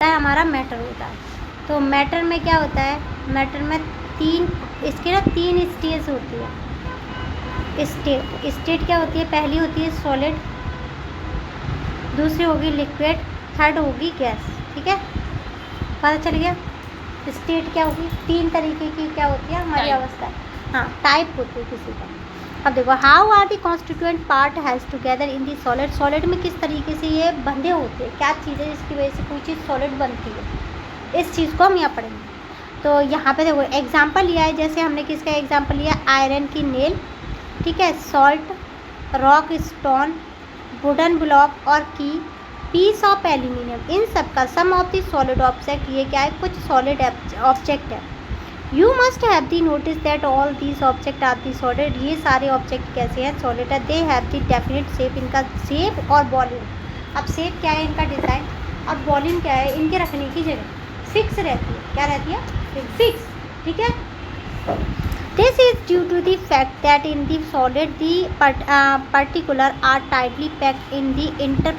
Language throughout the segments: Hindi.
है हमारा मैटर होता है। तो मैटर में क्या होता है, मैटर में इसके तीन स्टेज होती है। स्टेट क्या होती है, पहली होती है सॉलिड, दूसरी होगी लिक्विड, थर्ड होगी गैस। ठीक है, पता चल गया। स्टेट क्या होगी, तीन तरीके की क्या होती है हमारी अवस्था, हाँ टाइप होती है किसी का। अब देखो, how are the constituent part has together in the solid, solid में किस तरीके से ये बंधे होते हैं, क्या चीज़ है जिसकी वजह से कोई चीज़ सॉलिड बनती है, इस चीज़ को हम यहाँ पढ़ेंगे। तो यहाँ पे देखो एग्जाम्पल लिया है, जैसे हमने किसका एग्जाम्पल लिया, आयरन की नेल, ठीक है, salt, rock stone, wooden block और की, पीस ऑफ एल्यूमिनियम, इन सब का some of the solid object, ये क्या है, कुछ सॉलिड ऑब्जेक्ट है। You must have the notice that all these object are the solid, ये सारे ऑब्जेक्ट कैसे हैं, सॉलिड है। They have the definite shape, इनका शेप और वॉल्यूम। अब शेप क्या है इनका, डिज़ाइन, अब वॉल्यूम क्या है, इनके रखने की जगह फिक्स रहती है, क्या रहती है, फिक्स। ठीक है, this is due to the fact that in the solid the particular are tightly packed in the inter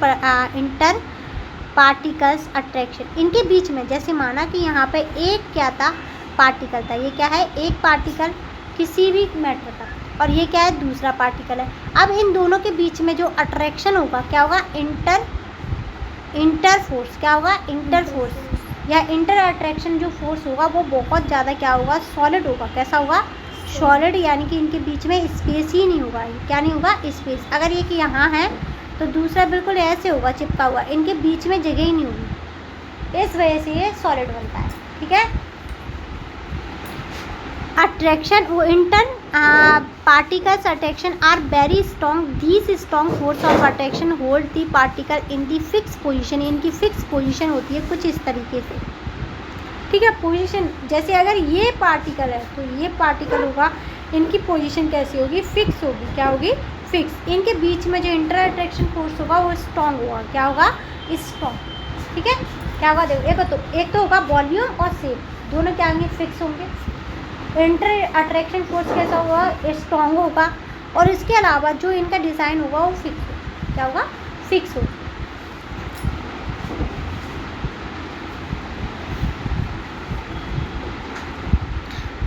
particles attraction, इनके बीच में, जैसे माना कि यहाँ पे एक क्या था, पार्टिकल था, ये क्या है, एक पार्टिकल किसी भी मैटर का, और ये क्या है, दूसरा पार्टिकल है। अब इन दोनों के बीच में जो अट्रैक्शन होगा क्या होगा, इंटर फोर्स, क्या होगा, इंटर फोर्स या इंटर अट्रैक्शन जो फोर्स होगा वो बहुत ज़्यादा क्या होगा, सॉलिड होगा। कैसा होगा, सॉलिड, यानी कि इनके बीच में स्पेस ही नहीं होगा, क्या नहीं होगा, स्पेस। अगर ये कि यहाँ है तो दूसरा बिल्कुल ऐसे होगा, चिपका हुआ, इनके बीच में जगह ही नहीं होगी, इस वजह से ये सॉलिड बनता है। ठीक है, अट्रैक्शन, वो inter particles attraction are very strong, these strong force of attraction hold the particle in the fix position, इनकी फिक्स पोजीशन होती है कुछ इस तरीके से। ठीक है, पोजीशन, जैसे अगर ये पार्टिकल है तो ये पार्टिकल होगा, इनकी पोजीशन कैसी होगी, फिक्स होगी, क्या होगी, फिक्स। इनके बीच में जो इंटर अट्रैक्शन फोर्स होगा वो स्ट्रॉन्ग होगा, क्या होगा, स्ट्रॉन्ग। ठीक है, क्या होगा, देखो एक तो होगा वॉल्यूम और शेप, दोनों क्या होंगे, फिक्स होंगे। इंटर अट्रैक्शन फोर्स कैसा होगा, स्ट्रॉन्ग होगा, और इसके अलावा जो इनका डिज़ाइन होगा वो फिक्स होगा, क्या होगा, फिक्स होगा।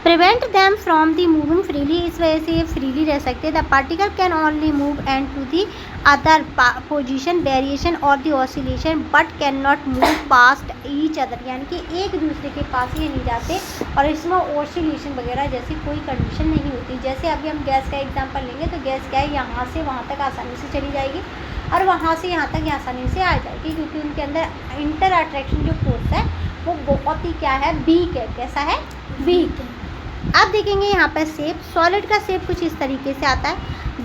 Prevent them from the moving freely, इस वजह से ये फ्रीली रह सकते हैं। The particle can only move and to the other position variation और the oscillation but can not move past each other, यानी कि एक दूसरे के पास ये नहीं जाते और इसमें ऑसिलेशन वगैरह जैसी कोई कंडीशन नहीं होती। जैसे अभी हम गैस का एग्जांपल लेंगे तो गैस क्या है, यहाँ से वहाँ तक आसानी से चली जाएगी और वहाँ से यहाँ तक आसानी से आ जाएगी, क्योंकि उनके अंदर इंटर अट्रैक्शन जो फोर्स है वो बहुत ही क्या है, वीक है। कैसा है, वीक है। अब देखेंगे यहाँ पर शेप, सॉलिड का शेप कुछ इस तरीके से आता है।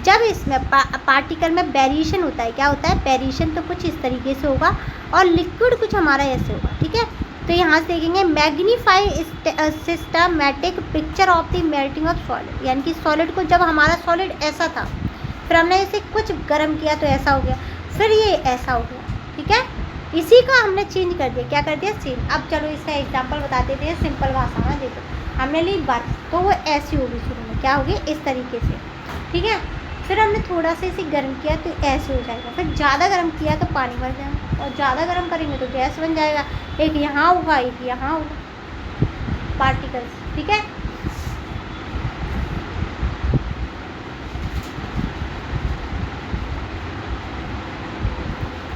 जब इसमें पार्टिकल में वेरिएशन होता है, क्या होता है, वेरिएशन तो कुछ इस तरीके से होगा और लिक्विड कुछ हमारा ऐसे होगा। ठीक है, तो यहाँ से देखेंगे magnify systematic picture of the melting of solid, यानी कि सॉलिड को, जब हमारा सॉलिड ऐसा था फिर हमने इसे कुछ गर्म किया तो ऐसा हो गया, फिर ये ऐसा हो गया। ठीक है, इसी का हमने चेंज कर दिया, क्या कर दिया, चेंज। अब चलो इसका एग्जाम्पल बता देते हैं सिंपल भाषा में। देखो हमने ली बर्फ, तो वो ऐसी होगी शुरू में, क्या होगी, इस तरीके से। ठीक है, फिर हमने थोड़ा सा इसे गर्म किया तो ऐसे हो जाएगा, फिर ज़्यादा गर्म किया तो पानी भर जाएगा, और ज़्यादा गर्म करेंगे तो गैस बन जाएगा। एक यहाँ होगा, एक यहाँ होगा, पार्टिकल्स। ठीक है,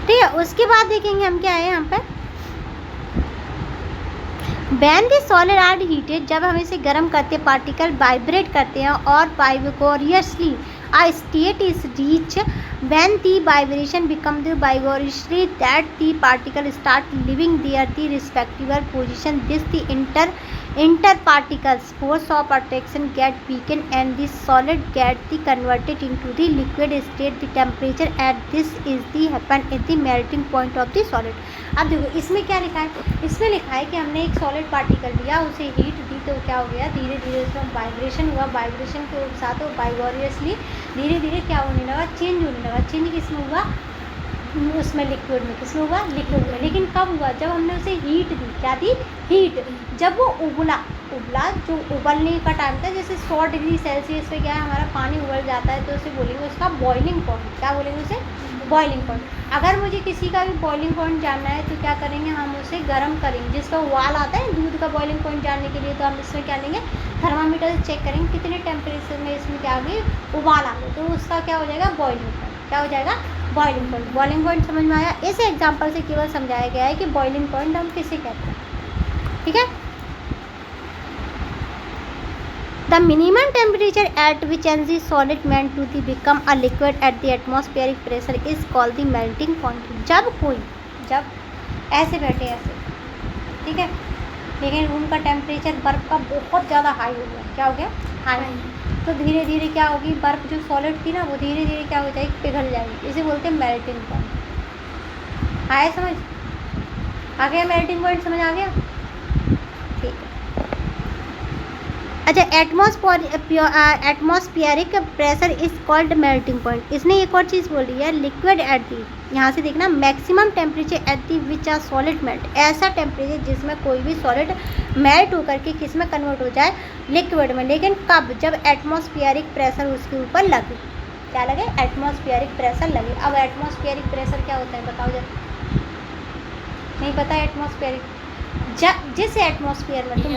ठीक है, उसके बाद देखेंगे हम क्या है यहाँ पर, When the solid are heated, जब हम इसे गर्म करते हैं पार्टिकल वाइब्रेट करते हैं और वाइब्रोरियसली a state is reached when the vibration become the vibratory that the particle start leaving their the respective position. This the interparticles force of attraction get weakened and the solid get the converted into the liquid state. The temperature at this is the happen at the melting point of the solid. अब देखो इसमें क्या लिखा है, इसमें लिखा है कि हमने एक सॉलिड पार्टिकल लिया, उसे हीट दी तो क्या हो गया, धीरे धीरे उसमें वाइब्रेशन हुआ, वाइब्रेशन के साथ वो वाइब्रोरियसली धीरे धीरे क्या होने लगा, चेंज होने लगा। चेंज किसमें हुआ, उसमें लिक्विड में, किसमें हुआ, लिक्विड में। लेकिन कब हुआ, जब हमने उसे हीट दी, क्या दी, हीट। जब वो उबला, जो उबलने का टाइम था, जैसे 100 डिग्री सेल्सियस पे क्या है हमारा पानी उबल जाता है, तो उसे बोलेंगे उसका बॉइलिंग पॉइंट, क्या बोलेंगे उसे, बॉइलिंग पॉइंट। अगर मुझे किसी का भी बॉइलिंग पॉइंट जानना है तो क्या करेंगे, हम उसे गर्म करेंगे, जिसका उबाल आता है दूध का बॉइलिंग पॉइंट जानने के लिए, तो हम इसमें क्या लेंगे, थर्मामीटर से चेक करेंगे कितने टेम्परेचर में इसमें क्या होगी, उबाल आ गए, तो उसका क्या हो जाएगा, बॉइलिंग पॉइंट। क्या हो जाएगा, बॉइलिंग पॉइंट। बॉइलिंग पॉइंट समझ में आया। इस एग्जाम्पल से केवल समझाया गया है कि बॉइलिंग पॉइंट हम किसे कहते हैं, ठीक है। The minimum temperature at which any solid meant to be become a liquid at the atmospheric pressure is called the melting point। जब ऐसे बैठे ऐसे, ठीक है, लेकिन रूम का टेम्परेचर बर्फ़ का बहुत ज़्यादा हाई हो गया, क्या हो गया, हाई, तो धीरे धीरे क्या होगी, बर्फ़ जो सॉलिड थी ना वो धीरे धीरे क्या हो जाएगी, पिघल जाएगी, इसे बोलते हैं मेल्टिंग पॉइंट। आया समझ, आ गया मेल्टिंग पॉइंट, समझ आ गया, ठीक है। अच्छा, atmospheric pressure is called melting point. इसने एक और चीज़ बोली है, लिक्विड एट दी, यहाँ से देखना, maximum temperature at the which are solid melt, ऐसा टेम्परेचर जिसमें कोई भी सॉलिड मेल्ट होकर के किस में कन्वर्ट हो जाए, लिक्विड में, लेकिन कब, जब एटमॉस्फेरिक प्रेशर उसके ऊपर लगे, क्या लगे, एटमॉस्फेरिक प्रेशर लगे। अब एटमॉस्फेरिक प्रेशर क्या होता है बताओ जरा, नहीं पता एटमॉस्फेरिक, जिस एटमॉस्फेयर में तुम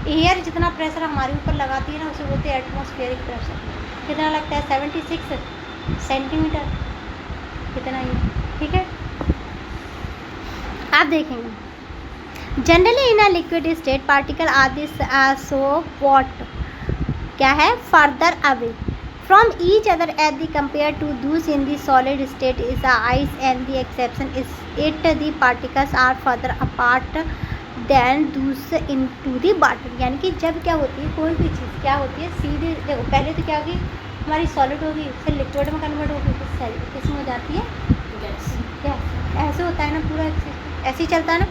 एयर जितना प्रेशर हमारे ऊपर लगाती है ना उसे बोलते हैं एटमॉस्फेरिक प्रेशर। कितना लगता है, 76 सेंटीमीटर, कितना ही, ठीक है। आप देखेंगे generally in a liquid state particle are this so what, क्या है, further away from each other at the compare to those in the solid state is the ice and the exception is it the particles are further apart than those in to the water. यानी कि जब क्या होती है, कोई भी चीज़ क्या होती है, सीधे देखो, पहले तो क्या होगी, हमारी सॉलिड होगी, फिर लिक्विड में कन्वर्ट होगी, फिर सॉलिड किस में हो जाती है, गैस। ऐसे होता है ना, पूरा ऐसे ही चलता है ना।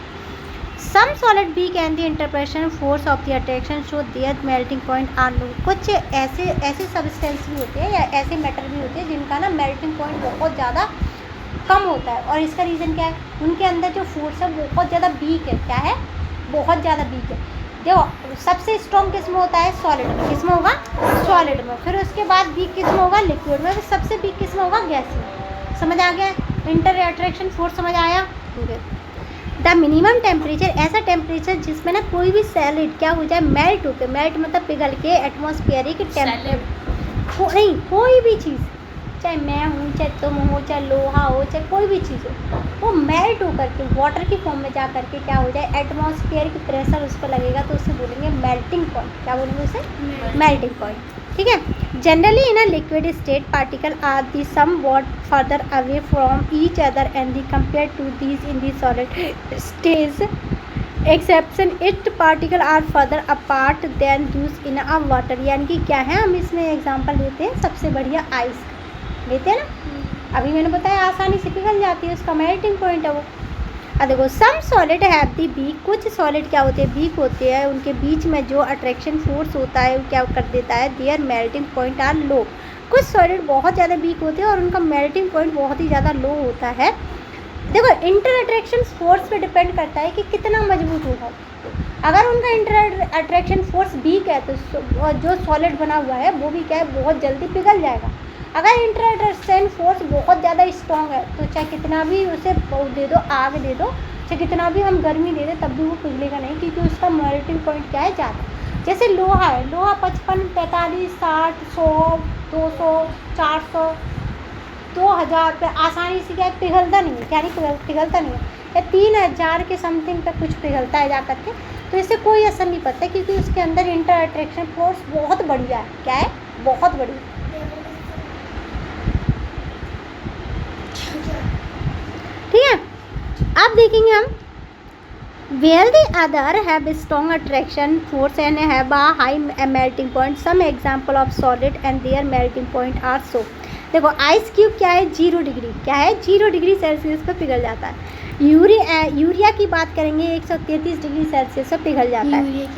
Some solid be can the interpretation force of the attraction show their melting point are low. कुछ ऐसे सब्सटेंस भी होते हैं या ऐसे मेटल भी होते हैं जिनका ना मेल्टिंग पॉइंट बहुत ज़्यादा कम होता है, और इसका रीज़न क्या है, उनके अंदर जो फोर्स है बहुत ज़्यादा वीक है, क्या है, बहुत ज़्यादा वीक है। देखो सबसे स्ट्रॉन्ग किस में होता है, सॉलिड में, किस में होगा, सॉलिड में, फिर उसके बाद वीक किस में होगा, लिक्विड में, फिर सबसे वीक किस में होगा, गैस में। समझ आ गया, इंटर अट्रैक्शन फोर्स समझ आया। द मिनिमम टेम्परेचर, ऐसा टेम्परेचर जिसमें ना कोई भी सॉलिड क्या हो जाए, मेल्ट होकर, मेल्ट मतलब पिघल के, एटमॉस्फेरिक टेम्परेचर, नहीं कोई भी चीज़, चाहे मैं हूँ, चाहे तुम हो, चाहे लोहा हो, चाहे कोई भी चीज़ हो, वो मेल्ट होकर के वाटर की फॉर्म में जा करके क्या हो जाए, एटमॉस्फेयर की प्रेशर उस पर लगेगा, तो उसे बोलेंगे मेल्टिंग पॉइंट। क्या बोलेंगे उसे, मेल्टिंग पॉइंट, ठीक है। Generally in a liquid state particle are the somewhat further away from each other and the compare to these in the solid stage exception it particle are further apart than those in a water. यानी कि क्या है, हम इसमें एग्जाम्पल लेते हैं, सबसे बढ़िया आइस लेते हैं ना, अभी मैंने बताया आसानी से पिघल जाती है, उसका मेल्टिंग पॉइंट है वो। अब देखो, some solid have the weak, कुछ सॉलिड क्या होते हैं, वीक होते हैं, उनके बीच में जो अट्रैक्शन फोर्स होता है वो क्या कर देता है, there melting point are low. कुछ सॉलिड बहुत ज़्यादा वीक होते हैं और उनका मेल्टिंग पॉइंट बहुत ही ज़्यादा लो होता है। देखो इंटर अट्रैक्शन फोर्स पे डिपेंड करता है कि कितना मजबूत होगा। अगर उनका इंटर अट्रैक्शन फोर्स वीक है तो जो सॉलिड बना हुआ है वो भी क्या है, बहुत जल्दी पिघल जाएगा। अगर इंटर अट्रैक्शन फोर्स बहुत ज़्यादा स्ट्रॉन्ग है तो चाहे कितना भी उसे दे दो, आग दे दो, चाहे कितना भी हम गर्मी दे दें, तब भी वो पिघलेगा नहीं, क्योंकि उसका मेल्टिंग पॉइंट क्या है, ज़्यादा। जैसे लोहा है, लोहा 55, 45, 60, 100, 200, 400, 2000 पे आसानी से क्या है, पिघलता नहीं है, क्या नहीं पिघलता नहीं है, या 3000 के समथिंग तक कुछ पिघलता है जा करके, तो इससे कोई असर नहीं पड़ता, क्योंकि उसके अंदर इंटर अट्रैक्शन फोर्स बहुत बढ़िया है। क्या है, बहुत बढ़िया। ठीक है, अब देखेंगे हम, where the other have a strong attraction force and have a high melting point, some example of solid and their melting point are so। देखो आइस क्यूब क्या है, 0 डिग्री, क्या है, 0 डिग्री सेल्सियस पर पिघल जाता है। यूरिया की बात करेंगे 133 डिग्री सेल्सियस पर पिघल जाता है।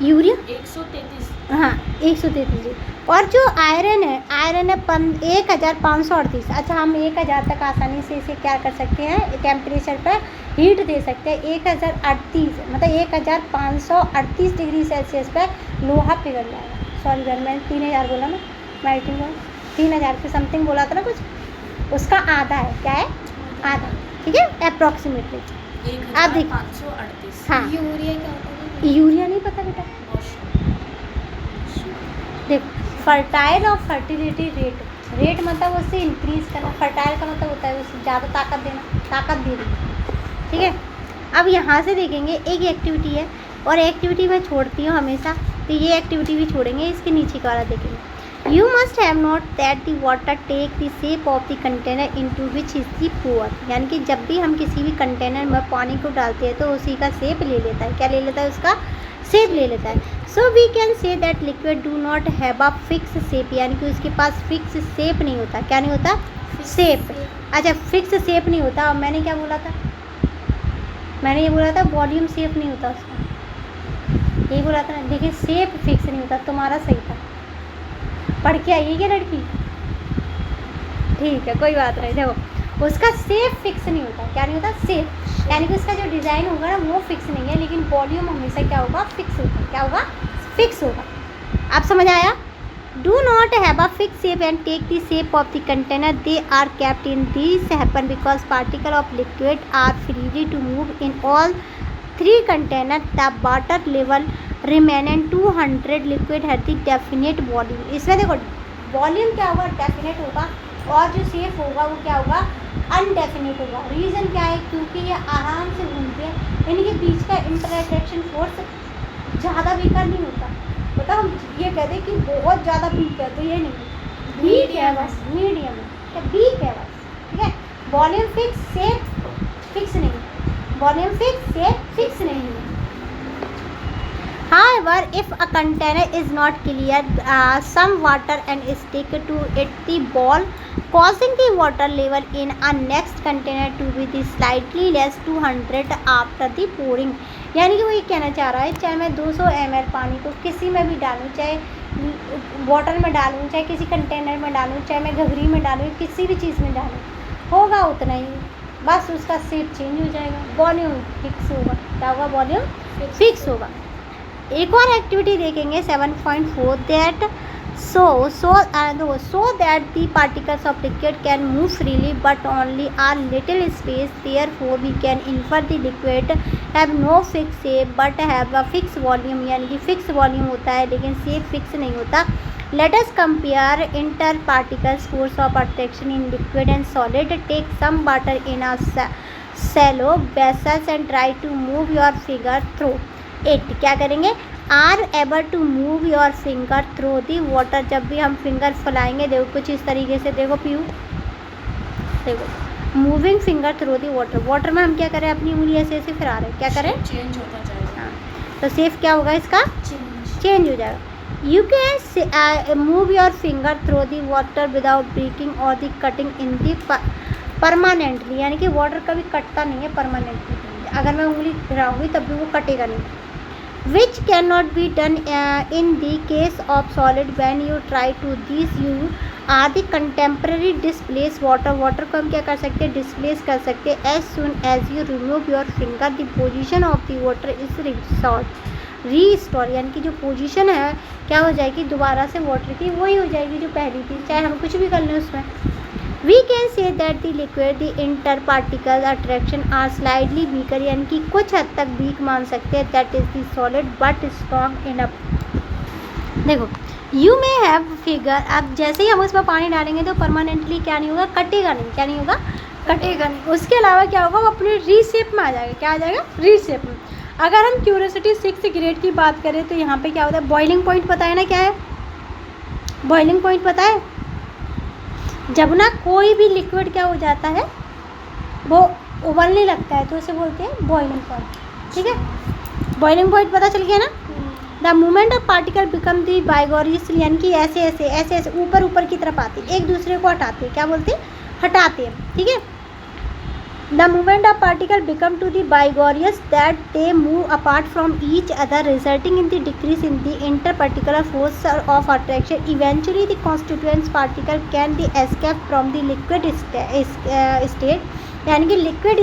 यूरिया 133, हाँ 133। और जो आयरन है 1538। अच्छा, हम 1000 तक आसानी से इसे क्या कर सकते हैं, टेम्परेचर पर हीट दे सकते हैं। 1038 मतलब 1538 डिग्री सेल्सियस पर लोहा पिघल जाएगा। सॉरी सर, मैंने 3000 बोला ना, मेल्टिंग पॉइंट 3000 के समथिंग बोला था ना कुछ, उसका आधा है, क्या है आधा, ठीक है, अप्रॉक्सीमेटली। आप देखिए, 1538। हाँ, यूरिया क्या होता है? यूरिया नहीं पता बेटा। देखो, फर्टाइल और फर्टिलिटी रेट, रेट मतलब उससे इंक्रीज करना, फर्टाइल का मतलब होता है उससे ज़्यादा ताकत देना, ताकत दे देना, ठीक है। अब यहाँ से देखेंगे, एक एक्टिविटी है और एक्टिविटी मैं छोड़ती हूँ हमेशा, तो ये एक्टिविटी भी छोड़ेंगे, इसके नीचे का वाला देखेंगे। You must have note that the water take the shape of the container into which is the pour, यानी कि जब भी हम किसी भी कंटेनर में पानी को डालते हैं तो उसी का शेप ले लेता है, क्या ले लेता है, उसका शेप ले लेता है। So we can say that liquid do not have a fix shape, यानी कि उसके पास फिक्स शेप नहीं होता, क्या नहीं होता, शेप। अच्छा, फिक्स शेप नहीं होता, और मैंने क्या बोला था, मैंने ये बोला था वॉल्यूम शेप नहीं होता उसका, यही बोला था ना। देखिए, शेप फिक्स नहीं होता, तुम्हारा सही था, पढ़ के आई है क्या लड़की, ठीक है, कोई बात नहीं। देखो, उसका शेप फिक्स नहीं होता, क्या नहीं होता, शेप, यानी कि उसका जो डिज़ाइन होगा ना वो फिक्स नहीं है, लेकिन वॉल्यूम हमेशा क्या होगा, फिक्स होगा, क्या होगा, फिक्स होगा। आप समझ आया? Do not have a fix shape and take the shape of the container, they are kept in this happen because particle of liquid are freely to move in all three container, the water level remain and 200 liquid had the definite volume. इसमें देखो, वॉल्यूम क्या होगा, डेफिनेट होगा, और जो शेप होगा वो क्या होगा, अनडेफिनेट होगा। रीज़न क्या है, क्योंकि ये आराम से घूमते हैं, इनके बीच का इंटर अट्रैक्शन फोर्स ज़्यादा वीकर नहीं होता। पता, हम ये कहते हैं कि बहुत ज़्यादा वीक है, तो ये नहीं, वीक है बस, मीडियम है, वीक है बस, ठीक है। वॉल्यूम फिक्स, शेप फिक्स नहीं, वॉल्यूम फिक्स, शेप फिक्स नहीं है। However, if a container is not clear, some water and stick to it the ball, causing the water level in a next container to be the slightly less 200 after the pouring। यानी कि वो ये कहना चाह रहा है, चाहे मैं 200 ml पानी को किसी में भी डालूँ, चाहे वाटर में डालूँ, चाहे किसी कंटेनर में डालूँ, चाहे मैं घघरी में डालूँ, किसी भी चीज़ में डालूँ, होगा उतना ही, बस उसका शेप चेंज हो जाएगा, वॉल्यूम फिक्स होगा, क्या होगा, वॉल्यूम फिक्स होगा। एक और एक्टिविटी देखेंगे 7.4 that so that the particles of liquid can move freely but only a little space, therefore we can infer the liquid have no fixed shape but have a fixed volume, यानी कि fixed volume होता है लेकिन shape fix नहीं होता। Let us compare interparticles force of attraction in liquid and solid. Take some water in a shallow vessels and try to move your finger through it। क्या करेंगे, are able to move your finger through the water. जब भी हम फिंगर फैलाएंगे, देखो कुछ इस तरीके से, देखो पीयू, देखो moving finger through the water, water में हम क्या करें, अपनी उंगली ऐसे ऐसे फिरा रहे हैं, क्या करें, चेंज होता जाएगा, हाँ, तो सेफ क्या होगा, इसका चेंज हो जाएगा। You can move your finger through the water without breaking और the cutting in the permanently, यानी कि वाटर कभी कटता नहीं है परमानेंटली, अगर मैं उंगली फिराऊंगी तब भी वो कटेगा नहीं, which cannot be done in the case of solid when you try to these you are the contemporary displace water। water को हम क्या कर सकते हैं, displace कर सकते हैं। as soon as you remove your finger the position of the water is restore, यानी कि जो पोजीशन है क्या हो जाएगी, दोबारा से वाटर की वही हो जाएगी जो पहली थी, चाहे हम कुछ भी कर लें उसमें। We can say that the liquid the interparticle attraction are slightly weaker, यानी कि कुछ हद तक वीक मान सकते हैं, that is the solid but strong enough। देखो, you may have figure, अब जैसे ही हम उसमें पानी डालेंगे तो परमानेंटली क्या नहीं होगा, कटेगा नहीं, क्या नहीं होगा, कटेगा नहीं। उसके अलावा क्या होगा, वो अपने रीशेप में आ जाएगा, क्या आ जाएगा, रीशेप में। अगर हम क्यूरोसिटी 6 ग्रेड की बात करें तो यहाँ पे क्या होता है, बॉइलिंग पॉइंट पता है ना, क्या है बॉइलिंग पॉइंट पता है, जब ना कोई भी लिक्विड क्या हो जाता है, वो उबलने लगता है तो उसे बोलते हैं बॉइलिंग पॉइंट, ठीक है। बॉइलिंग पॉइंट पता चल गया ना। The movement of particle become the vigorous, यानी कि ऐसे ऐसे ऐसे ऐसे ऊपर ऊपर की तरफ आते हैं, एक दूसरे को हटाते हैं, क्या बोलते हैं, हटाते हैं, ठीक है। The movement of particle become to the vigorous that they move apart from each other resulting in the decrease in the inter particular force of attraction. Eventually the constituents particle can the escape from the liquid state, यानी कि लिक्विड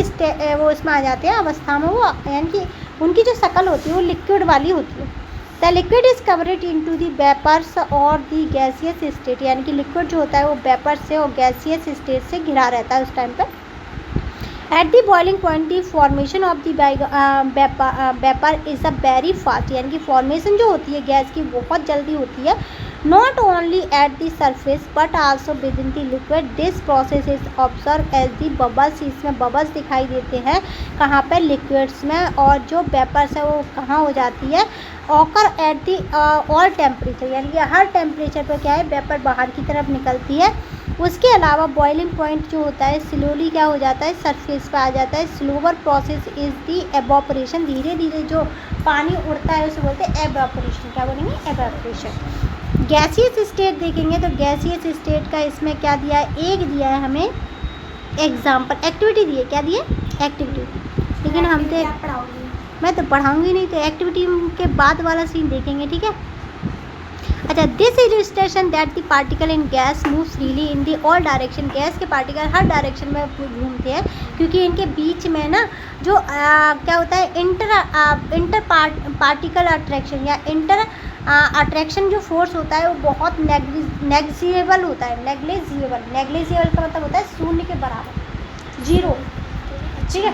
वो इसमें आ जाते हैं अवस्था में, वो यानी कि उनकी जो शक्ल होती है वो लिक्विड वाली होती है। The liquid is covered into the vapours और द गैसियस स्टेट, यानी कि लिक्विड जो होता है वो वेपर से और गैसियस स्टेट से घिरा रहता है उस टाइम पर। At the boiling point the formation of the vapour is a very fast, यानी कि फॉर्मेशन जो होती है गैस की बहुत जल्दी होती है, not only at the surface but also within the liquid. This process is observe as the bubbles, इसमें बबल्स दिखाई देते हैं कहाँ पर, लिक्विड्स में, और जो वेपर्स है वो कहाँ हो जाती है, occur at the all temperature, यानी कि हर टेम्परेचर पर क्या है वेपर बाहर की तरफ निकलती है। उसके अलावा बॉइलिंग पॉइंट जो होता है स्लोली क्या हो जाता है, सरफेस पे आ जाता है। Slower process is the evaporation, धीरे धीरे जो पानी उड़ता है उसे बोलते हैं एवोपरेशन। क्या बोलेंगे, एवोपरेशन। गैसियस स्टेट देखेंगे तो गैसियस स्टेट का इसमें क्या दिया है, एक दिया है हमें एग्जाम्पल, एक्टिविटी दी है, क्या दी है, एक्टिविटी। लेकिन हम तो मैं तो पढ़ाऊँगी नहीं, तो एक्टिविटी के बाद वाला सीन देखेंगे, ठीक है। अच्छा, this illustration that the particle in gas move freely in the all direction, gas के पार्टिकल हर डायरेक्शन में घूमते हैं, क्योंकि इनके बीच में ना जो क्या होता है, इंटर पार्टिकल अट्रैक्शन या इंटर अट्रैक्शन जो फोर्स होता है वो बहुत नेग्लिजिबल होता है। नेग्लिजिबल का मतलब होता है शून्य के बराबर, जीरो, ठीक है,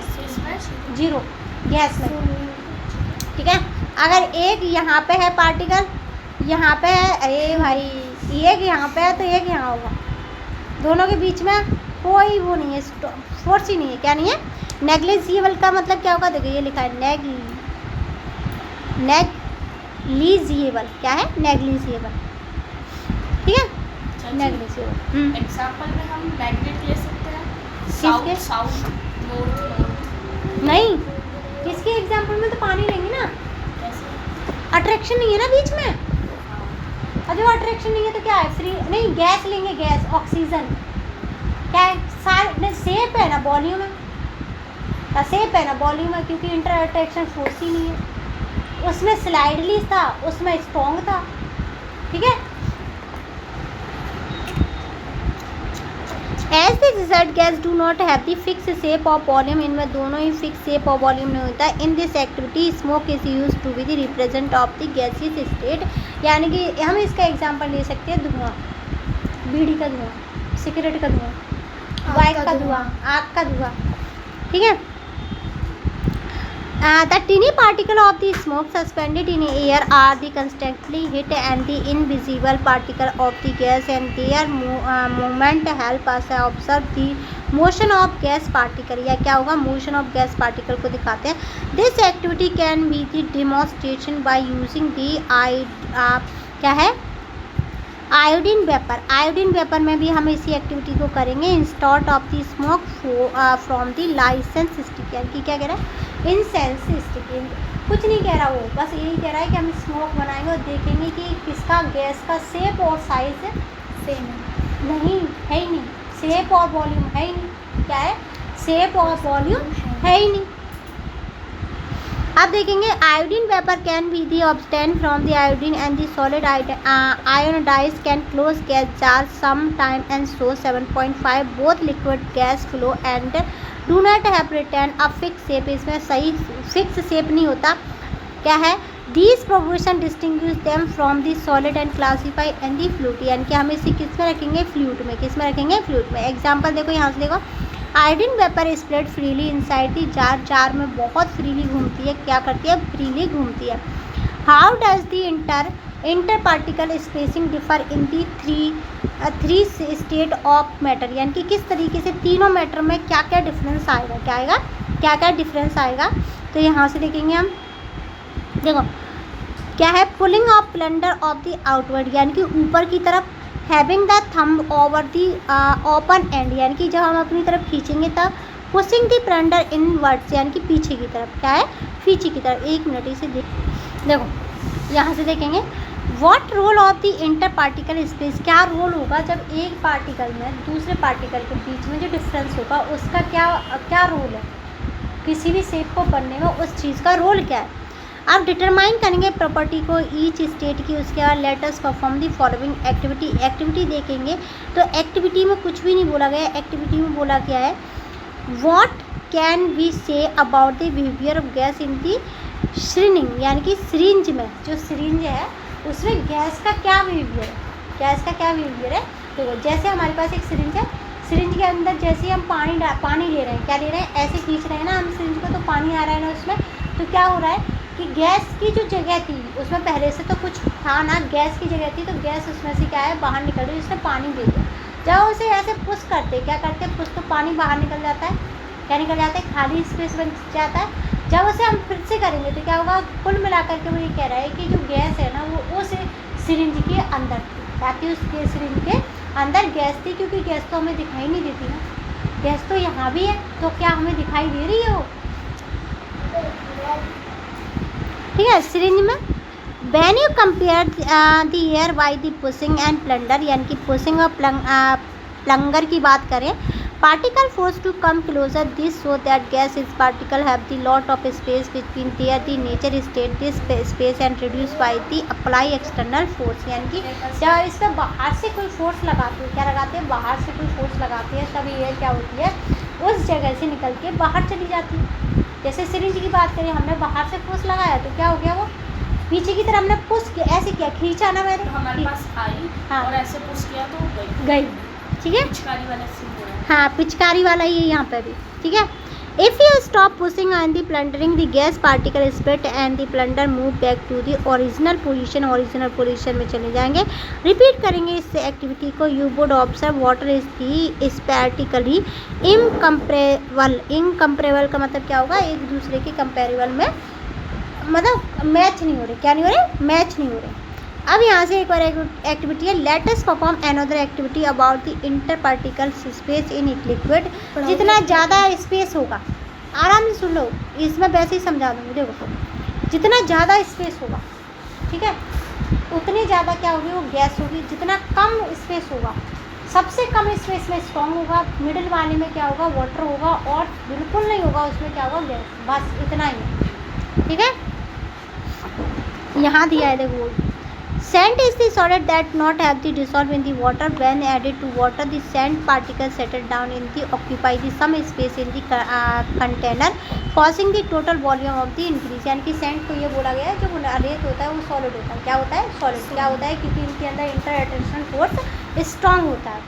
जीरो गैस में, ठीक है। अगर एक यहाँ पे है पार्टिकल, यहाँ पे है, अरे भाई एक यहाँ पे है तो एक यहाँ होगा, दोनों के बीच में कोई वो नहीं है, फोर्स ही नहीं है। क्या नहीं है, नेग्लिजिबल का मतलब क्या होगा, देखो ये लिखा है नेग्लिजिबल, क्या है, नेग्लिजिबल, ठीक है, नेग्लिजिबल। एग्जांपल में हम मैग्नेट ले सकते हैं, किसके, साउथ नॉर्थ, नहीं, किसके एग्जाम्पल में तो पानी लेंगे ना, अट्रैक्शन नहीं है ना बीच में, और जो अट्रैक्शन नहीं है तो क्या है, फ्री नहीं, गैस लेंगे, गैस ऑक्सीजन, क्या है, सारे सेप है ना वॉल्यूम में, सेप है ना वॉल्यूम में, क्योंकि इंटर अट्रैक्शन फोर्स ही नहीं है, उसमें स्लाइडली था, उसमें स्ट्रॉन्ग था, ठीक है। As the result gas do not have the fix shape of volume, इनमें दोनों ही फिक्स शेप ऑफ वॉल्यूम नहीं होता है। In this activity smoke is use to be the represent of the gaseous state, यानी कि हम इसका एग्जांपल ले सकते हैं धुआं, बीड़ी का धुआं, सिगरेट का धुआं, बाइक का धुआं, आग का धुआं, ठीक है। The tiny particle of the smoke suspended in air are the constantly hit and the invisible particle of the gas, and their movement help us observe the motion of gas particle, या क्या होगा, motion of gas particle को दिखाते हैं। This activity can be the demonstration by using the क्या है, आयोडीन वेपर। आयोडीन वेपर में भी हम इसी एक्टिविटी को करेंगे। Instead of the smoke from the license stick, यानी कि क्या कह रहा है, इंसेंस स्टिक, कुछ नहीं कह रहा वो, बस यही कह रहा है कि हम स्मोक बनाएंगे और देखेंगे कि किसका गैस का शेप और साइज सेम है, नहीं है ही नहीं, शेप और वॉल्यूम है ही नहीं, क्या है, शेप और वॉल्यूम है ही नहीं। अब देखेंगे iodine vapour can be the obtain from the iodine and the solid ionise can close gas jar some time and so 7.5 both liquid gas flow and do not have return a fix shape, इसमें सही फिक्स शेप नहीं होता, क्या है, these proportion distinguish them from the solid and classify and the fluid, यानी कि हम इसे किस में रखेंगे, फ्लूट में, किस में रखेंगे, फ्लूट में। एग्जाम्पल देखो, यहाँ से देखो, iodine vapour spread freely inside the jar, jar में बहुत फ्रीली घूमती है, क्या करती है, फ्रीली घूमती है। How does the inter particle spacing differ in the three state of matter, यानी कि किस तरीके से तीनों मैटर में क्या क्या डिफरेंस आएगा, क्या आएगा, क्या क्या डिफरेंस आएगा। तो यहाँ से देखेंगे हम, देखो क्या है, pulling of plunder of the outward, यानी कि ऊपर की तरफ, having the thumb over the open and, यानी कि जब हम अपनी तरफ खींचेंगे तब, पुशिंग द प्लंडर इनवर्ड्स, यानी कि पीछे की तरफ, क्या है, पीछे की तरफ। एक मिनट इसे देखो, यहाँ से देखेंगे, what role of the inter particle space, क्या रोल होगा जब एक पार्टिकल में दूसरे पार्टिकल के बीच में जो डिफरेंस होगा उसका क्या क्या रोल है, किसी भी शेप को बनने में उस चीज़ का रोल क्या है। अब डिटरमाइन करेंगे प्रॉपर्टी को ईच स्टेट की, उसके बाद let us perform the following activity. Activity देखेंगे तो एक्टिविटी में कुछ भी नहीं बोला गया, एक्टिविटी में बोला क्या है, what can we say about the behaviour of gas in the syringe, यानी कि सिरिंज में, जो सिरिंज है उसमें गैस का क्या बिहेवियर है, गैस का क्या बिहेवियर है। देखो जैसे हमारे पास एक सिरिंज है, सिरिंज के अंदर जैसे ही हम पानी ले रहे हैं, क्या ले रहे हैं, ऐसे खींच रहे हैं ना हम सिरिंज को, तो पानी आ रहा है ना उसमें, तो क्या हो रहा है कि गैस की जो जगह थी उसमें पहले से तो कुछ था ना, गैस की जगह थी, तो गैस उसमें से क्या है बाहर निकल रही है, उसने पानी दे दिया। जब उसे ऐसे पुश करते, क्या करते हैं, पुश तो पानी बाहर निकल जाता है, क्या निकल जाता है, खाली स्पेस बन जाता है। जब उसे हम फिर से करेंगे तो क्या होगा, कुल मिलाकर के वो ये कह रहा है कि जो गैस है ना वो उस सिरिंज के अंदर थी, ताकि उसके सिरिंज के अंदर गैस थी, क्योंकि गैस तो हमें दिखाई नहीं देती ना, गैस तो यहाँ भी है, तो क्या हमें दिखाई दे रही है वो, ठीक है। सिरिंज में when you compare the air by the pushing and plunder, यानी कि पुशिंग और प्लंगर की बात करें, particle force to come closer, this so that gas is particle have the lot of space between their the nature state this space and reduced by the apply external force, यानी कि जब इस पर बाहर से कोई फोर्स लगाते हैं, क्या लगाते हैं, बाहर से कोई फोर्स लगाते हैं, तब एयर क्या होती है, उस जगह से निकल के बाहर चली जाती है। जैसे सिरिंज की बात करें, हमने बाहर से फोर्स लगाया तो क्या हो गया, वो पीछे की तरफ हमने पुश किया, ऐसे किया, खींचा ना मैंने, तो हमारे पास आई हाँ और ऐसे पुश किया तो गई, ठीक है। पिचकारी वाला सीन हो रहा है। हाँ पिचकारी वाला ही है यहाँ पे भी, ठीक है। If you stop pushing and the plunger the gas particle split and the plunger move back to the original position में चले जाएंगे। रिपीट करेंगे इस एक्टिविटी को, you would observe water is the practically incomparable का मतलब क्या होगा, एक दूसरे के कंपेरेबल में, मतलब मैच नहीं हो रहे, क्या नहीं हो रहे, मैच नहीं हो रहे। अब यहाँ से एक और एक्टिविटी है, let us perform another activity about the inter particle space in liquid. जितना ज़्यादा स्पेस होगा, आराम से सुन लो, इसमें वैसे ही समझा दूँगी, देखो जितना ज़्यादा स्पेस होगा, ठीक है, उतनी ज़्यादा क्या होगी, वो गैस होगी। जितना कम स्पेस होगा, सबसे कम स्पेस में स्ट्रॉन्ग होगा, मिडिल वाले में क्या होगा, वाटर होगा, और बिल्कुल नहीं होगा उसमें क्या होगा, गैस। बस इतना ही है, ठीक है। यहाँ दिया है देखो, sand is the solid that not have the dissolve in the water. When added to water, the sand particles settle down in the occupy the some space in the container, causing the total volume of the increase। यानी कि सैंड को ये बोला गया है, जो रेत होता है वो सॉलिड होता है, क्या होता है, सॉलिड, क्या होता है, क्योंकि इनके अंदर इंटर एट्रैक्शन फोर्स स्ट्रांग होता है।